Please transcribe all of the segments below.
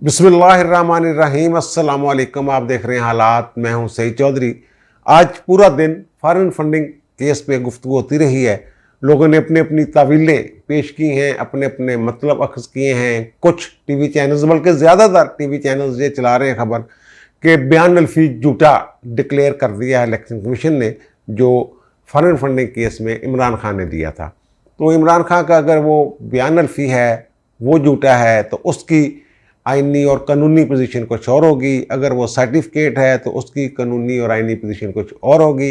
बिस्मिल्लाहिर्रहमानिर्रहीम। अस्सलाम वालेकुम। आप देख रहे हैं हालात। मैं हूं सईद चौधरी। आज पूरा दिन फॉरेन फंडिंग केस पे गुफ्तगू होती रही है। लोगों ने अपनी अपनी तावीलें पेश की हैं, अपने अपने मतलब अखज़ किए हैं। कुछ टीवी चैनल्स, बल्कि ज़्यादातर टीवी चैनल्स ये चला रहे हैं खबर कि बयान अल्फी झूठा डिक्लेयर कर दिया है इलेक्शन कमीशन ने, जो फॉरेन फंडिंग केस में इमरान खान ने दिया था। तो इमरान खान का अगर वो बयान अल्फी है वो झूठा है तो उसकी आइनी और कानूनी पोजीशन कुछ और होगी। अगर वो सर्टिफिकेट है तो उसकी कानूनी और आइनी पोजीशन कुछ और होगी।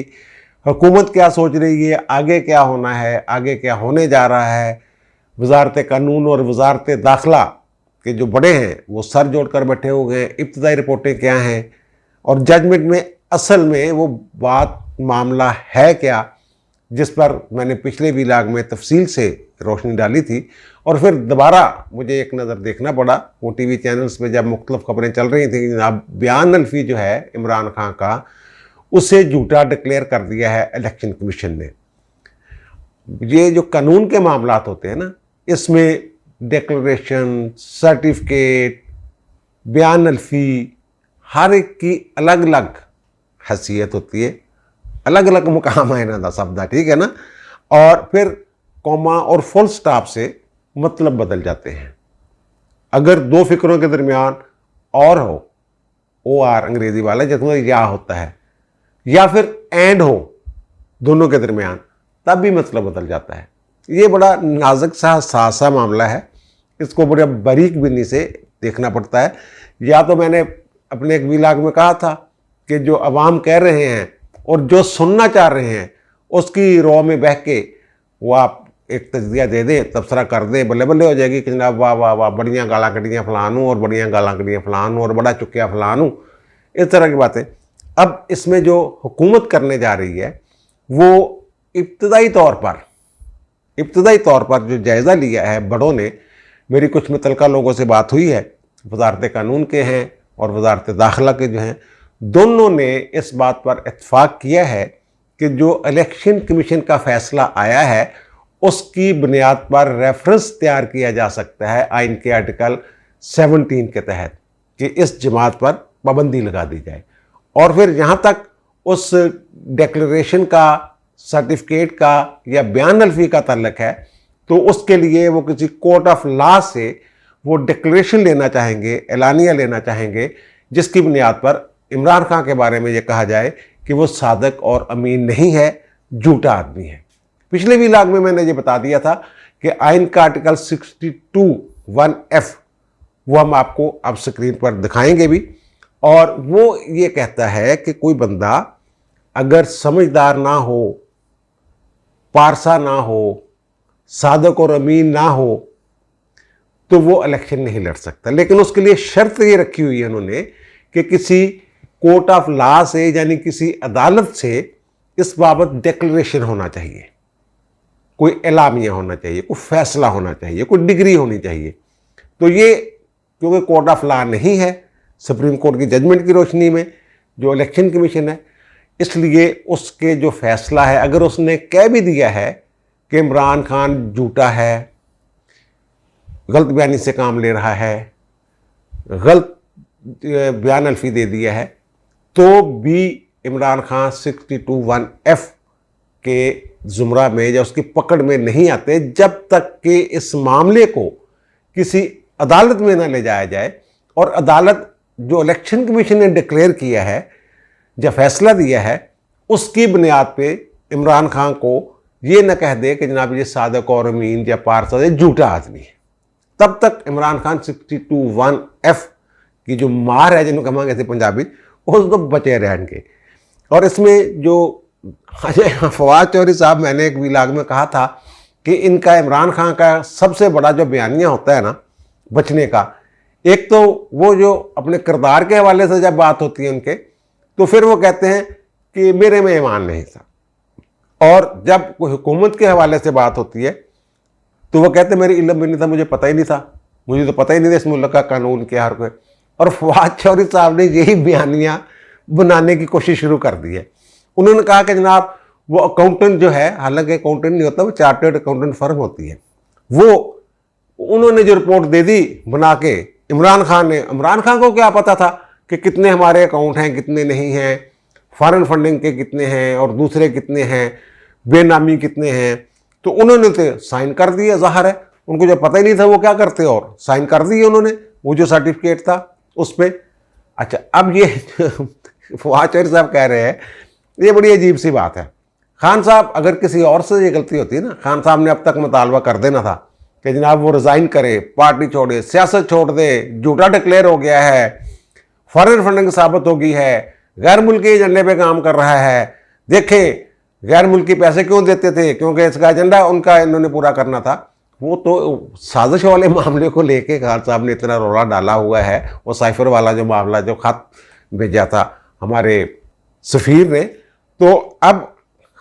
हुकूमत क्या सोच रही है, आगे क्या होना है, आगे क्या होने जा रहा है, वजारत कानून और वजारत दाखिला के जो बड़े हैं वो सर जोड़ कर बैठे हुए हैं। इब्तदाई रिपोर्टें क्या हैं और जजमेंट में असल में वो बात मामला है क्या, जिस पर मैंने पिछले व्लॉग में तफसील से रोशनी डाली थी। और फिर दोबारा मुझे एक नज़र देखना पड़ा वो टीवी चैनल्स पे जब मुख्तलिफ खबरें चल रही थी। जनाब बयान अल्फी जो है इमरान खान का, उसे झूठा डिक्लेयर कर दिया है इलेक्शन कमीशन ने। ये जो कानून के मामलात होते हैं ना, इसमें डिक्लेरेशन, सर्टिफिकेट, बयान अल्फी, हर एक की अलग अलग हैसियत होती है, अलग अलग मुकाम है ना शब्द, ठीक है ना। और फिर कॉमा और फुल स्टॉप से मतलब बदल जाते हैं। अगर दो फिक्रों के दरमियान और हो, ओ आर अंग्रेजी वाला जिसमें या होता है, या फिर एंड हो दोनों के दरमियान, तब भी मतलब बदल जाता है। ये बड़ा नाजुक सा हसास सा मामला है। इसको बड़े बारीक बिनी से देखना पड़ता है। या तो मैंने अपने एक व्लॉग में कहा था कि जो अवाम कह रहे हैं और जो सुनना चाह रहे हैं उसकी रॉ में बह के वो आप एक तजदिया दे दें, तबसरा कर दें, बल्ले बल्ले हो जाएगी कि जनाब वाह वाह वाह, बढ़िया गाला कटियाँ फलान हूँ और बढ़िया गाला कटियाँ फलान हूँ और बड़ा चुकिया फलान हूँ, इस तरह की बातें। अब इसमें जो हुकूमत करने जा रही है वो इब्तदाई तौर पर जो जायज़ा लिया है बड़ों ने, मेरी कुछ मुतल्लिका लोगों से बात हुई है, वजारत कानून के हैं और वजारत दाखिला के जो हैं, दोनों ने इस बात पर इत्तफाक किया है कि जो इलेक्शन कमीशन का फ़ैसला आया है उसकी बुनियाद पर रेफरेंस तैयार किया जा सकता है आइन के आर्टिकल 17 के तहत कि इस जमात पर पाबंदी लगा दी जाए। और फिर जहाँ तक उस डिक्लेरेशन का, सर्टिफिकेट का या बयान अल्फी का ताल्लुक है, तो उसके लिए वो किसी कोर्ट ऑफ लॉ से वो डिक्लेरेशन लेना चाहेंगे, एलानिया लेना चाहेंगे, जिसकी बुनियाद पर इमरान खान के बारे में ये कहा जाए कि वो सादिक और अमीन नहीं है, झूठा आदमी है। पिछले व्लॉग में मैंने ये बता दिया था कि आइन का आर्टिकल 62(1)(f वो हम आपको अब स्क्रीन पर दिखाएंगे भी। और वो ये कहता है कि कोई बंदा अगर समझदार ना हो, पारसा ना हो, सादिक और अमीन ना हो, तो वो इलेक्शन नहीं लड़ सकता। लेकिन उसके लिए शर्त ये रखी हुई है उन्होंने कि किसी कोर्ट ऑफ लॉ से, यानी किसी अदालत से इस बाबत डिक्लेरेशन होना चाहिए, कोई एलामिया होना चाहिए, कोई फैसला होना चाहिए, कोई डिग्री होनी चाहिए। तो ये क्योंकि कोर्ट ऑफ लॉ नहीं है, सुप्रीम कोर्ट की जजमेंट की रोशनी में जो इलेक्शन कमीशन है, इसलिए उसके जो फैसला है, अगर उसने कह भी दिया है कि इमरान खान झूठा है, गलत बयानी से काम ले रहा है, गलत बयान अल्फी दे दिया है, तो भी इमरान खान 62(1)(f के जुमरा में या उसकी पकड़ में नहीं आते जब तक कि इस मामले को किसी अदालत में ना ले जाया जाए और अदालत जो इलेक्शन कमीशन ने डिक्लेयर किया है, जो फैसला दिया है, उसकी बुनियाद पे इमरान खान को ये न कह दे कि जनाब ये सादिक और अमीन या पारसा या झूठा आदमी है। तब तक इमरान खान 62(1)(f की जो मार है, जिनको कहेंगे थे पंजाबी, उस तो बचे रहेंगे। और इसमें जो फवाद चौधरी साहब, मैंने एक व्लॉग में कहा था कि इनका इमरान खान का सबसे बड़ा जो बयानिया होता है ना बचने का, एक तो वो जो अपने किरदार के हवाले से जब बात होती है उनके, तो फिर वो कहते हैं कि मेरे में ईमान नहीं था। और जब कोई हुकूमत के हवाले से बात होती है तो वो कहते मेरी इल्म भी नहीं था, मुझे पता ही नहीं था, मुझे तो पता ही नहीं था इस मुल्क का कानून क्या है। और फवाद चौधरी साहब ने यही बयानिया बनाने की कोशिश शुरू कर दी है। उन्होंने कहा कि जनाब वो अकाउंटेंट जो है, हालांकि अकाउंटेंट नहीं होता, वो चार्टर्ड अकाउंटेंट फर्म होती है, वो उन्होंने जो रिपोर्ट दे दी बना के इमरान खान ने, इमरान खान को क्या पता था कि कितने हमारे अकाउंट हैं कितने नहीं हैं, फॉरेन फंडिंग के कितने हैं और दूसरे कितने हैं, बेनामी कितने हैं। तो उन्होंने तो साइन कर दिए, ज़ाहिर है उनको जब पता ही नहीं था वो क्या करते, और साइन कर दिए उन्होंने वो जो सर्टिफिकेट था उस पर। अच्छा, अब ये फवाद चौधरी साहब कह रहे हैं, ये बड़ी अजीब सी बात है। खान साहब, अगर किसी और से ये गलती होती है ना, खान साहब ने अब तक मुतालबा कर देना था कि जनाब वो रिज़ाइन करे, पार्टी छोड़े, सियासत छोड़ दे, झूठा डिक्लेयर हो गया है, फॉरेन फंडिंग साबित हो गई है, गैर मुल्की एजेंडे पे काम कर रहा है। देखें गैर मुल्की पैसे क्यों देते थे, क्योंकि इसका एजेंडा उनका इन्होंने पूरा करना था। वो तो साजिश वाले मामले को लेके खान साहब ने इतना रौला डाला हुआ है, वो साइफर वाला जो मामला, जो खत भेजा था हमारे सफ़ीर ने, तो अब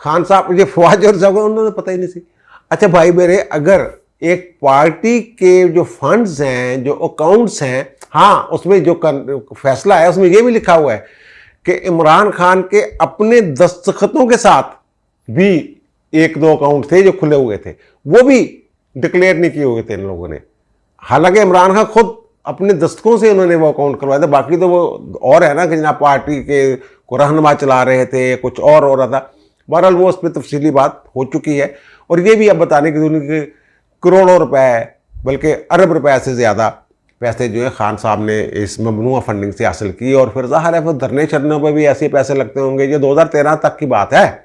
खान साहब, ये फवाद चौधरी साहब को उन्होंने पता ही नहीं थी। अच्छा भाई मेरे, अगर एक पार्टी के जो फंड्स हैं, जो अकाउंट्स हैं, हाँ उसमें जो फैसला है उसमें ये भी लिखा हुआ है कि इमरान खान के अपने दस्तखतों के साथ भी एक दो अकाउंट थे जो खुले हुए थे, वो भी डिक्लेयर नहीं किए हुए थे इन लोगों ने। हालांकि इमरान खान खुद अपने दस्तकों से उन्होंने वो अकाउंट करवाया था, बाकी तो वो और है ना कि जनाब पार्टी के को रहनुमा चला रहे थे, कुछ और हो रहा था। बहरहाल वो उस पर तफसीली बात हो चुकी है। और ये भी अब बताने की जरूरत कि करोड़ों रुपए, बल्कि अरब रुपए से ज़्यादा पैसे जो है खान साहब ने इस ममनुआ फंडिंग से हासिल की। और फिर ज़ाहिर है फिर धरने चरने पर भी ऐसे पैसे लगते होंगे। ये 2013 तक की बात है,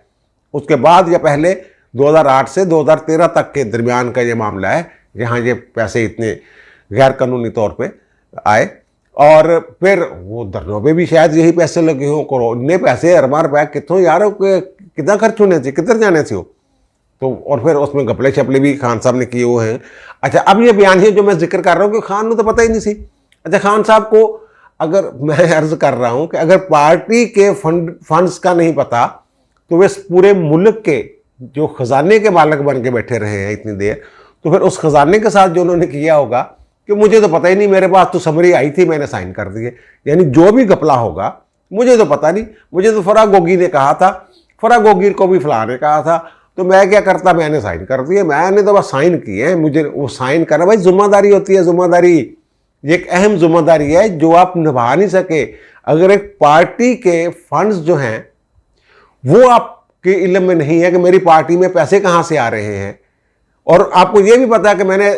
उसके बाद या पहले 2008 से 2013 तक के दरमियान का ये मामला है जहाँ ये पैसे इतने गैर कानूनी तौर पे आए। और फिर वो धरनों पे भी शायद यही पैसे लगे हों, करोड़ इतने पैसे, अरबा रुपए कितों यार, कितना खर्च होने से, किधर जाने से हो। तो और फिर उसमें घपले शपले भी खान साहब ने किए हुए हैं। अच्छा, अब ये बयान है जो मैं जिक्र कर रहा हूँ कि खान को तो पता ही नहीं सी। अच्छा, खान साहब को अगर मैं अर्ज कर रहा हूँ कि अगर पार्टी के फंड्स का नहीं पता तो वे इस पूरे मुल्क के जो खजाने के मालिक बन के बैठे रहे हैं इतनी देर, तो फिर उस खजाने के साथ जो उन्होंने किया होगा कि मुझे तो पता ही नहीं, मेरे पास तो समरी आई थी, मैंने साइन कर दिए। यानी जो भी घपला होगा मुझे तो पता नहीं, मुझे तो फराह गोगी ने कहा था, फराह गोगी को भी फलां ने कहा था, तो मैं क्या करता, मैंने साइन कर दिए, मैंने तो बस साइन किए हैं। मुझे वो साइन करना, भाई जिम्मेदारी होती है, जिम्मेदारी ये एक अहम जिम्मेदारी है जो आप निभा नहीं सके। अगर एक पार्टी के फंड्स जो हैं वो आपके इल्म में नहीं है कि मेरी पार्टी में पैसे कहाँ से आ रहे हैं, और आपको ये भी पता है कि मैंने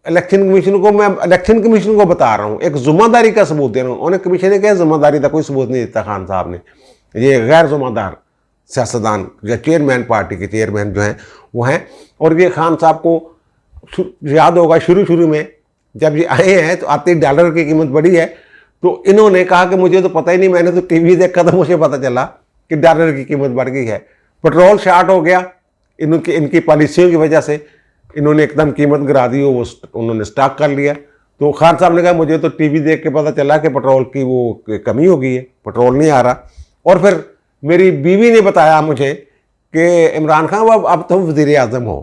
इलेक्शन कमीशन को बता रहा हूँ, एक जिम्मेदारी का सबूत दे रहा हूँ। उन्हें कमीशन ने क्या जिम्मेदारी था, कोई सबूत नहीं देता खान साहब ने। ये गैर जिम्मेदार सियासतदान या चेयरमैन, पार्टी के चेयरमैन जो हैं वो हैं। और ये खान साहब को याद होगा शुरू में जब ये आए हैं तो आते डॉलर की कीमत बढ़ी है, तो इन्होंने कहा कि मुझे तो पता ही नहीं, मैंने तो टीवी देखा था, मुझे पता चला कि डॉलर की कीमत बढ़ गई है। पेट्रोल शार्ट हो गया, इनकी पॉलिसियों की वजह से इन्होंने एकदम कीमत गिरा दी, वो उन्होंने स्टॉक कर लिया। तो खान साहब ने कहा मुझे तो टीवी देख के पता चला कि पेट्रोल की वो कमी हो गई है, पेट्रोल नहीं आ रहा। और फिर मेरी बीवी ने बताया मुझे कि इमरान खान अब तुम वज़ीर आज़म हो।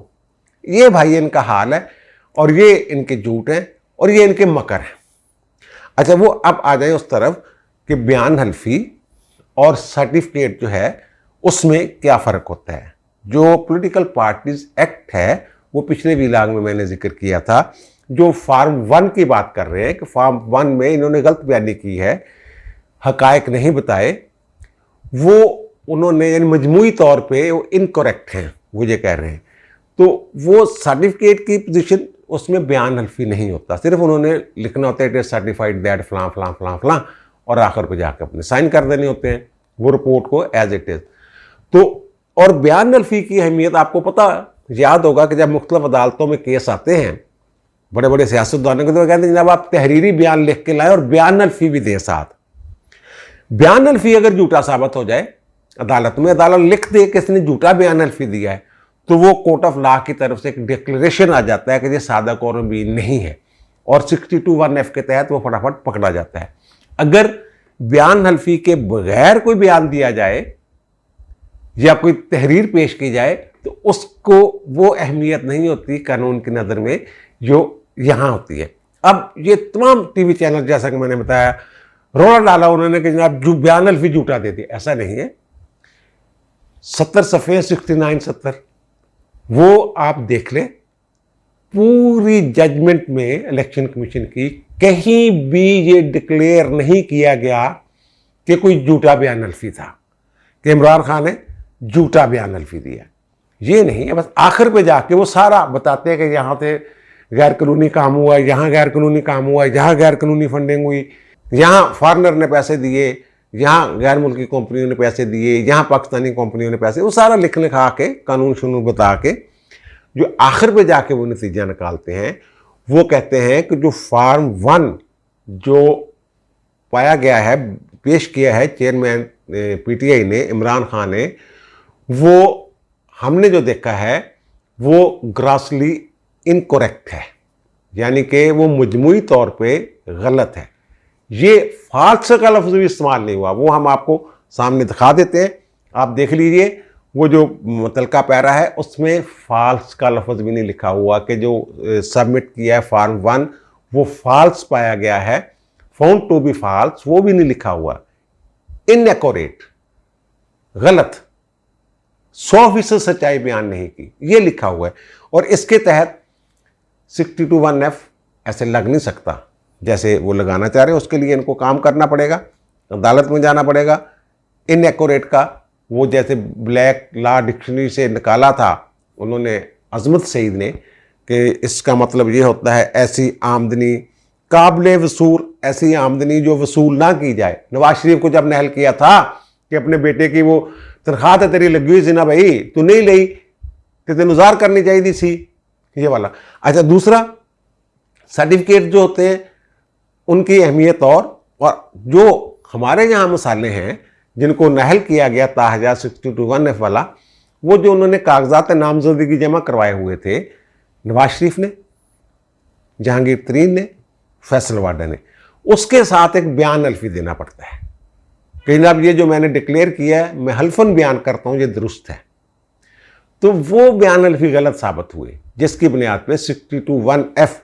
ये भाई इनका हाल है, और ये इनके झूठ हैं और ये इनके मकर हैं। अच्छा, वो अब आ जाए उस तरफ कि बयान हल्फी और सर्टिफिकेट जो है उसमें क्या फ़र्क होता है। जो पॉलिटिकल पार्टीज एक्ट है वो पिछले वीलाग में मैंने जिक्र किया था, जो फार्म 1 की बात कर रहे हैं कि फार्म 1 में इन्होंने गलत बयानी की है, हकायक नहीं बताए, वो उन्होंने यानी मजमूई तौर पे वो इनकरेक्ट हैं, वो ये कह रहे हैं। तो वो सर्टिफिकेट की पोजीशन उसमें बयान हल्फी नहीं होता, सिर्फ उन्होंने लिखना होता है इट इज सर्टिफाइड दैट फलां फलां फलां फलां, और आखिर को जाकर अपने साइन कर देने होते हैं वो रिपोर्ट को एज इट इज़। तो और बयान हल्फी की अहमियत आपको पता याद होगा कि जब मुख्तलिफ अदालतों में केस आते हैं बड़े बड़े सियासतदानों के, तो कहते हैं जनाब आप तहरीरी बयान लिख के लाए और बयान हल्फी भी दे साथ। बयान हल्फी अगर झूठा साबित हो जाए अदालत में, अदालत लिख दे कि इसने झूठा बयान हल्फी दिया है, तो वो कोर्ट ऑफ लॉ की तरफ से एक डिक्लेरेशन आ जाता है कि ये सादक और भी नहीं है, और 62(1)(f) के तहत वो फटाफट पकड़ा जाता है। अगर बयान हल्फी के बगैर कोई बयान दिया जाए या कोई तहरीर पेश की जाए तो उसको वो अहमियत नहीं होती कानून की नज़र में जो यहाँ होती है। अब ये तमाम टीवी चैनल, जैसा कि मैंने बताया, रोड़ा डाला उन्होंने कि जनाब जो बयान हल्फी झूठा दे दिया, ऐसा नहीं है। 70 सफ़े 69-70 वो आप देख लें, पूरी जजमेंट में इलेक्शन कमीशन की कहीं भी ये डिक्लेयर नहीं किया गया कि कोई झूठा बयान हल्फी था, कि इमरान खान ने झूठा बयान हल्फी दिया। ये नहीं है, बस आखिर पे जाके वो सारा बताते हैं कि यहाँ से गैर कानूनी काम हुआ, यहाँ गैर कानूनी काम हुआ, यहाँ गैर कानूनी फंडिंग हुई, यहाँ फॉरेनर ने पैसे दिए, यहाँ गैर मुल्की कंपनियों ने पैसे दिए, यहाँ पाकिस्तानी कंपनियों ने पैसे, वो सारा लिख लिखा के कानून शुनून बता के जो आखिर पे जाके वो नतीजा निकालते हैं, वो कहते हैं कि जो फार्म 1 जो पाया गया है, पेश किया है चेयरमैन पीटीआई ने, इमरान खान ने, वो हमने जो देखा है वो ग्रासली इनकरेक्ट है, यानी कि वो मजमूई तौर पे गलत है। ये फाल्स का लफ्ज़ भी इस्तेमाल नहीं हुआ, वो हम आपको सामने दिखा देते हैं, आप देख लीजिए। वो जो मुतलका पैरा है उसमें फाल्स का लफ्ज़ भी नहीं लिखा हुआ कि जो सबमिट किया है फार्म 1 वो फाल्स पाया गया है, फाउंड टू बी फाल्स, वो भी नहीं लिखा हुआ। इनएकोरेट, गलत, 100% सच्चाई बयान नहीं की, ये लिखा हुआ है। और इसके तहत 62(1)(f ऐसे लग नहीं सकता जैसे वो लगाना चाह रहे हैं। उसके लिए इनको काम करना पड़ेगा, अदालत में जाना पड़ेगा। इनएकोरेट का वो जैसे ब्लैक लॉ डिक्शनरी से निकाला था उन्होंने, अजमत सईद ने, कि इसका मतलब ये होता है ऐसी आमदनी काबिल वसूल, ऐसी आमदनी जो वसूल ना की जाए। नवाज शरीफ को जब नहल किया था कि अपने बेटे की वो तनख्वाह तो तेरी लगी हुई थी ना भाई, तू नहीं ली, कि तेन उजार करनी चाहिए सी, ये वाला। अच्छा, दूसरा सर्टिफिकेट जो होते हैं उनकी अहमियत, और जो हमारे यहाँ मसाले हैं जिनको नहल किया गया ताहजा 62(1)(f वाला, वो जो उन्होंने कागजात नामजदगी जमा करवाए हुए थे नवाज शरीफ ने, जहांगीर तरीन ने, फैसल वाडा ने, उसके साथ एक बयान हल्फी देना पड़ता है कि जनाब ये जो मैंने डिक्लेयर किया है मैं हल्फन बयान करता हूँ ये दुरुस्त है। तो वो बयान हल्फी गलत साबित हुए, जिसकी बुनियाद पे 62(1)(f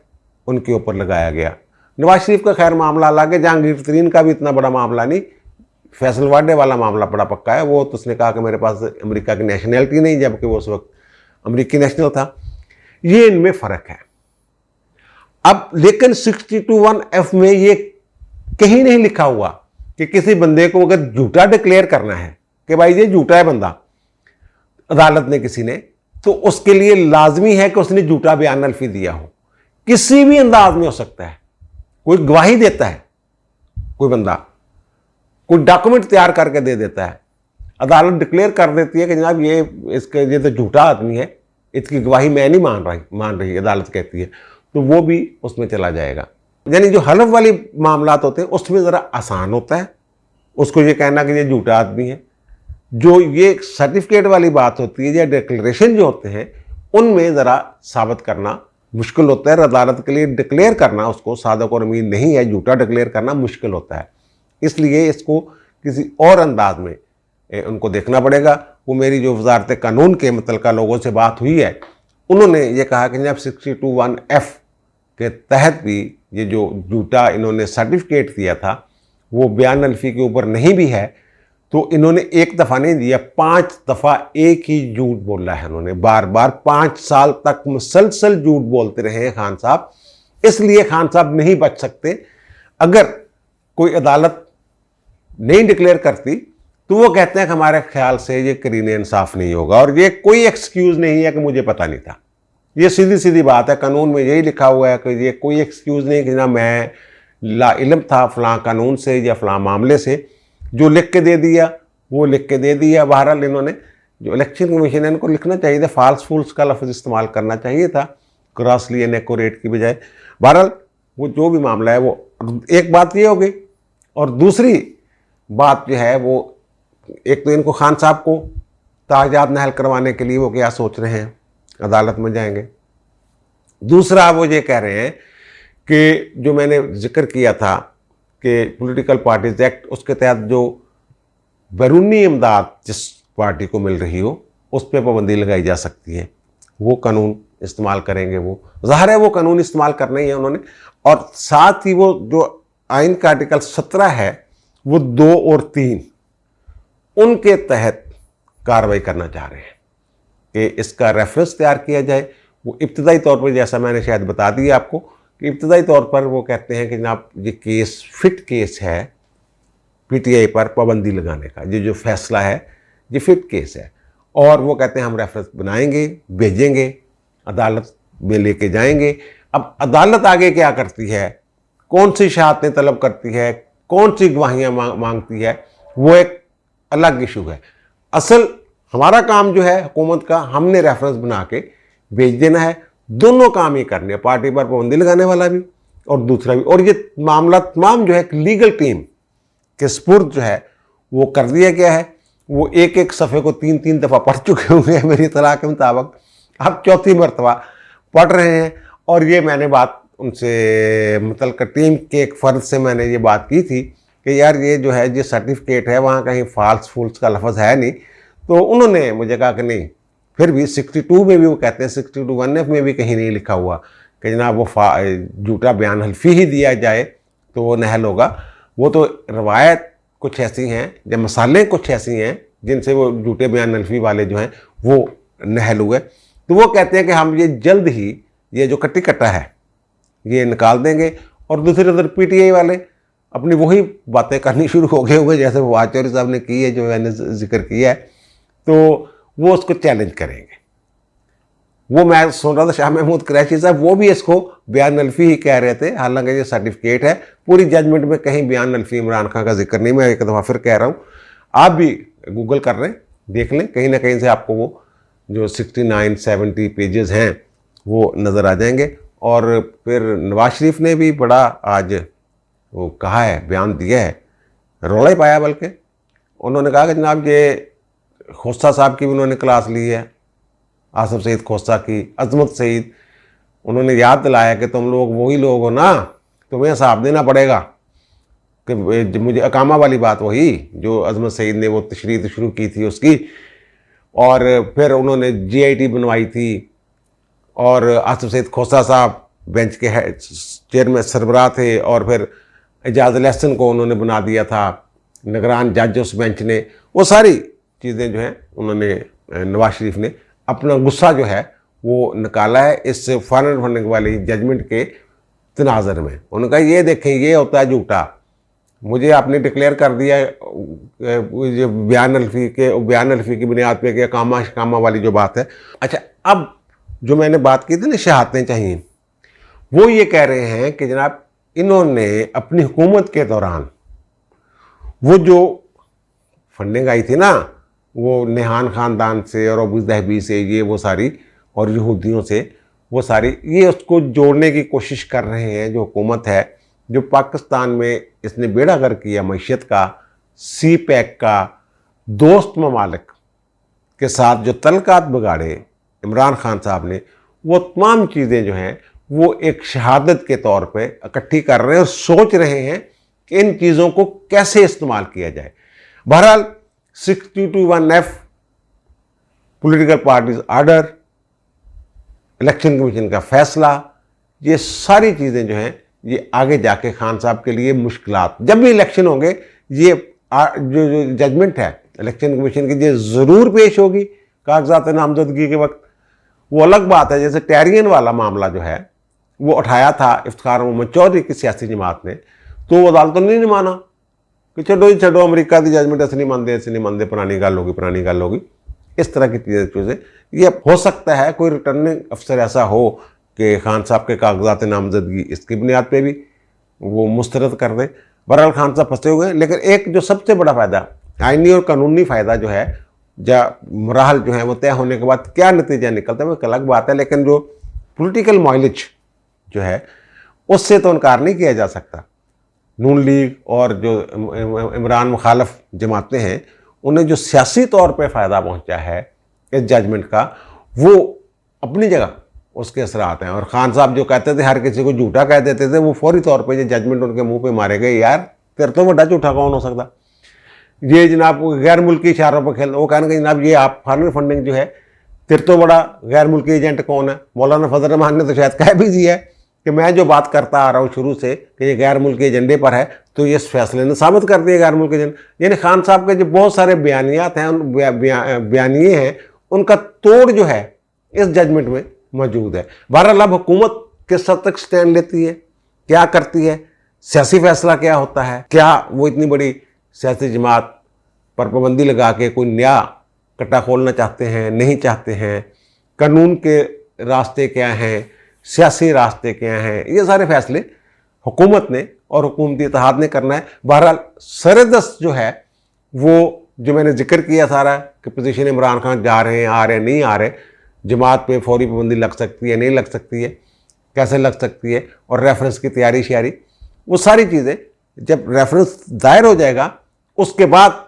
उनके ऊपर लगाया गया। नवाज शरीफ का खैर मामला अलग है, जहांगीर तरीन का भी इतना बड़ा मामला नहीं, फैसल वाडे वाला मामला बड़ा पक्का है। वो तो उसने कहा कि मेरे पास अमेरिका की नेशनैलिटी नहीं, जबकि वो उस वक्त अमेरिकी नेशनल था। ये इनमें फ़र्क है। अब लेकिन 62(1)(f में ये कहीं नहीं लिखा हुआ कि किसी बंदे को अगर झूठा डिक्लेयर करना है कि भाई ये झूठा है बंदा, अदालत ने किसी ने, तो उसके लिए लाजमी है कि उसने झूठा बयान हल्फी दिया हो। किसी भी अंदाज में हो सकता है, कोई गवाही देता है, कोई बंदा कोई डॉक्यूमेंट तैयार करके दे देता है, अदालत डिक्लेयर कर देती है कि जनाब ये तो झूठा आदमी है, इसकी गवाही मैं नहीं मान रही, अदालत कहती है, तो वो भी उसमें चला जाएगा। यानी जो हलफ वाली मामलात होते हैं उसमें ज़रा आसान होता है उसको ये कहना कि ये झूठा आदमी है। जो ये सर्टिफिकेट वाली बात होती है या डिक्लेरेशन जो होते हैं उनमें ज़रा साबित करना मुश्किल होता है। अदालत के लिए डिक्लेयर करना उसको सादक और अमीन नहीं है, झूठा डिक्लेयर करना मुश्किल होता है। इसलिए इसको किसी और अंदाज में उनको देखना पड़ेगा। वो मेरी जो वजारत कानून के मुतल्लिका लोगों से बात हुई है, उन्होंने ये कहा कि जब 62(1)(f के तहत भी ये जो झूठा इन्होंने सर्टिफिकेट दिया था वो बयान हल्फी के ऊपर नहीं भी है, तो इन्होंने एक दफ़ा नहीं दिया, 5 दफ़ा एक ही झूठ बोला है इन्होंने, बार बार 5 साल तक मुसलसल झूठ बोलते रहे हैं खान साहब। इसलिए खान साहब नहीं बच सकते। अगर कोई अदालत नहीं डिक्लेयर करती तो वो कहते हैं कि हमारे ख्याल से ये करीने इंसाफ नहीं होगा, और ये कोई एक्सक्यूज़ नहीं है कि मुझे पता नहीं था। ये सीधी सीधी बात है, कानून में यही लिखा हुआ है कि ये कोई एक्सक्यूज़ नहीं कि ना मैं ला इल्म था फ़लाँ कानून से या फ़लाँ मामले से, जो लिख के दे दिया वो लिख के दे दिया। बहरहाल इन्होंने, जो इलेक्शन कमीशन है, इनको लिखना चाहिए था, फाल्स फूल्स का लफ्ज़ इस्तेमाल करना चाहिए था क्रॉसली इनएक्यूरेट की बजाय। बहरहाल वो जो भी मामला है, वो एक बात ये हो गई। और दूसरी बात जो है वो, एक तो इनको खान साहब को ताजाब नहल करवाने के लिए वो क्या सोच रहे हैं, अदालत में जाएंगे। दूसरा वो ये कह रहे हैं कि जो मैंने जिक्र किया था कि पॉलिटिकल पार्टीज एक्ट, उसके तहत जो बैरूनी इमदाद जिस पार्टी को मिल रही हो उस पर पाबंदी लगाई जा सकती है, वो कानून इस्तेमाल करेंगे। वो ज़ाहिर है वो कानून इस्तेमाल करना ही है उन्होंने। और साथ ही वो जो आइन का आर्टिकल 17 है वो 2 और 3 उनके तहत कार्रवाई करना चाह रहे हैं कि इसका रेफरेंस तैयार किया जाए। वो इब्तदाई तौर पर, जैसा मैंने शायद बता दिया आपको, कि इब्तदाई तौर पर वो कहते हैं कि जनाब ये केस फिट केस है पीटीआई पर पाबंदी लगाने का, ये जो फैसला है ये फिट केस है, और वो कहते हैं हम रेफरेंस बनाएंगे, भेजेंगे, अदालत में लेके जाएंगे। अब अदालत आगे क्या करती है, कौन सी शहादतें तलब करती है, कौन सी गवाहियाँ मांगती है, वो एक अलग इशू है। असल हमारा काम जो है हुकूमत का, हमने रेफरेंस बना के भेज देना है। दोनों काम ही करने हैं, पार्टी पर पाबंदी लगाने वाला भी और दूसरा भी। और ये मामला तमाम जो है लीगल टीम के स्पुर्द जो है वो कर दिया गया है। वो एक एक सफ़े को 3-3 दफ़ा पढ़ चुके होंगे मेरी इत्तला के मुताबिक, अब चौथी मरतबा पढ़ रहे हैं। और ये मैंने बात उनसे मुतल्लिक़ टीम के एक फ़र्द से मैंने ये बात की थी कि यार ये जो है ये सर्टिफिकेट है, वहाँ कहीं फॉल्स फूल्स का लफ्ज़ है नहीं। तो उन्होंने मुझे कहा कि नहीं, फिर भी 62 में भी वो कहते हैं, 62(1)F में भी कहीं नहीं लिखा हुआ कि जनाब वो झूठा बयान हल्फी ही दिया जाए तो वो नहल होगा। वो तो रवायत कुछ ऐसी हैं या मसाले कुछ ऐसी हैं जिनसे वो झूठे बयान हल्फी वाले जो हैं वो नहल हुए। तो वो कहते हैं कि हम ये जल्द ही ये जो कट्टी कट्टा है ये निकाल देंगे। और दूसरी तरफ पीटीआई वाले अपनी वही बातें करनी शुरू हो गए होंगे जैसे फवाद चौधरी साहब ने की है, जो मैंने जिक्र किया है, तो वो उसको चैलेंज करेंगे। वो मैं सुन रहा था शाह महमूद कुरैशी साहब, वो भी इसको बयान अल्फी ही कह रहे थे, हालांकि ये सर्टिफिकेट है। पूरी जजमेंट में कहीं बयान अल्फी इमरान खान का जिक्र नहीं। मैं एक दफ़ा फिर कह रहा हूँ, आप भी गूगल कर रहे हैं, देख लें, कहीं ना कहीं से आपको वो जो 69-70 पेजेस हैं वो नज़र आ जाएंगे। और फिर नवाज शरीफ ने भी बड़ा आज वो कहा है, बयान दिया है, रौला ही पाया। बल्कि उन्होंने कहा कि जनाब ये खोसा साहब की भी उन्होंने क्लास ली है, आसिफ सईद खोसा की, अजमत सईद। उन्होंने याद दिलाया कि तुम लोग वही लोग हो ना, तुम्हें हिसाब देना पड़ेगा। कि मुझे अकामा वाली बात वही जो अजमत सईद ने वो तशरीह शुरू की थी उसकी, और फिर उन्होंने GIT बनवाई थी। और आसिफ सईद खोसा साहब बेंच के चेयरमैन सरबराह थे, और फिर एजाज लहसन को उन्होंने बना दिया था निगरान जज उस बेंच ने। वो सारी चीज़ें जो हैं उन्होंने नवाज शरीफ ने अपना गुस्सा जो है वो निकाला है इस फॉरेन फंडिंग वाली जजमेंट के तनाज़र में। उन्होंने कहा ये देखें, ये होता है झूठा, मुझे आपने डिक्लेयर कर दिया बयान अल्फी की बुनियाद पे कि कामा वाली जो बात है। अच्छा, अब जो मैंने बात की थी ना शहादतें चाहिए, वो ये कह रहे हैं कि जनाब इन्होंने अपनी हुकूमत के दौरान वो जो फंडिंग आई थी ना, वो नेहान ख़ानदान से और अबू दहबी से, ये वो सारी, और यहूदियों से वो सारी, ये उसको जोड़ने की कोशिश कर रहे हैं जो हुकूमत है, जो पाकिस्तान में इसने बेड़ा गर्क किया मैशियत का, CPEC का, दोस्त ममालिक के साथ जो तल्लुकात बिगाड़े इमरान खान साहब ने, वो तमाम चीज़ें जो हैं वो एक शहादत के तौर पे इकट्ठी कर रहे हैं और सोच रहे हैं कि इन चीज़ों को कैसे इस्तेमाल किया जाए। बहरहाल 62(1)F, political parties order, election commission का फैसला, ये सारी चीज़ें जो हैं ये आगे जाके खान साहब के लिए मुश्किलात, जब भी इलेक्शन होंगे ये जो जजमेंट है इलेक्शन कमीशन की ये ज़रूर पेश होगी कागजात नामजदगी के वक्त। वो अलग बात है, जैसे टैरियन वाला मामला जो है वो उठाया था इफ्तिखार मोहम्मद चौधरी की सियासी जमात ने, तो वो अदालतों ने नहीं माना कि छो ही छो, अमरीका की जजमेंट ऐसे नहीं मानते, पुरानी गल होगी। इस तरह की चीज़ें ये हो सकता है कोई रिटर्निंग अफसर ऐसा हो कि खान साहब के कागजात नामजदगी इसकी बुनियाद पे भी वो मुस्तरद कर दे। बहरहाल खान साहब फंसे हुए हैं। लेकिन एक जो सबसे बड़ा फ़ायदा, आइनी और कानूनी फ़ायदा जो है, मराहल जो है वो तय होने के बाद क्या नतीजा निकलता है वो एक अलग बात है, लेकिन जो पॉलिटिकल माइलेज जो है उससे तो इनकार नहीं किया जा सकता। नून लीग और जो इमरान मुखालफ जमातें हैं उन्हें जो सियासी तौर पे फ़ायदा पहुंचा है इस जजमेंट का, वो अपनी जगह उसके असरात हैं। और खान साहब जो कहते थे हर किसी को झूठा कह देते थे, वो फौरी तौर पे ये जजमेंट उनके मुंह पे मारे गए, यार तेरे तो बड़ा झूठा कौन हो सकता। ये जनाब गैर मुल्की इशारों पर खेल, वो कहने कि जनाब ये आप फॉरेन फंडिंग जो है, तेरे तो बड़ा गैर मुल्की एजेंट कौन है। मौलाना फजल रहमान ने तो शायद कह भी दिया है कि मैं जो बात करता आ रहा हूँ शुरू से कि ये गैर मुल्की एजेंडे पर है, तो ये इस फैसले ने साबित कर दिया गैर मुल्की एजेंडे। यानी खान साहब के जो बहुत सारे बयानियात हैं, बयानिए हैं, उनका तोड़ जो है इस जजमेंट में मौजूद है। बहरहाल अब हुकूमत किस हद तक स्टैंड लेती है, क्या करती है, सियासी फैसला क्या होता है, क्या वो इतनी बड़ी सियासी जमात पर पाबंदी लगा के कोई नया कट्टा खोलना चाहते हैं, नहीं चाहते हैं, कानून के रास्ते क्या हैं, सियासी रास्ते क्या हैं, ये सारे फैसले हुकूमत ने और हुकूमती इत्तेहाद ने करना है। बहरहाल सरदस्त जो है वो जो मैंने जिक्र किया सारा कि पोजीशन इमरान खान जा रहे हैं, आ रहे हैं, नहीं आ रहे, जमात पे फौरी पाबंदी लग सकती है, नहीं लग सकती है, कैसे लग सकती है, और रेफरेंस की तैयारी श्यारी, वो सारी चीज़ें जब रेफरेंस दायर हो जाएगा उसके बाद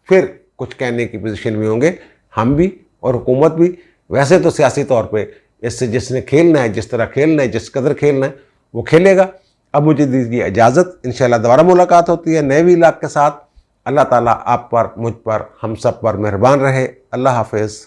फिर कुछ कहने की पोजीशन में होंगे हम भी और हुकूमत भी। वैसे तो सियासी तौर पे इससे जिसने खेलना है, जिस तरह खेलना है, जिस कदर खेलना है वो खेलेगा। अब मुझे दीजिए इजाज़त, इंशाल्लाह दोबारा मुलाकात होती है नए व्लॉग के साथ। अल्लाह ताला आप पर, मुझ पर, हम सब पर मेहरबान रहे। अल्लाह हाफिज़।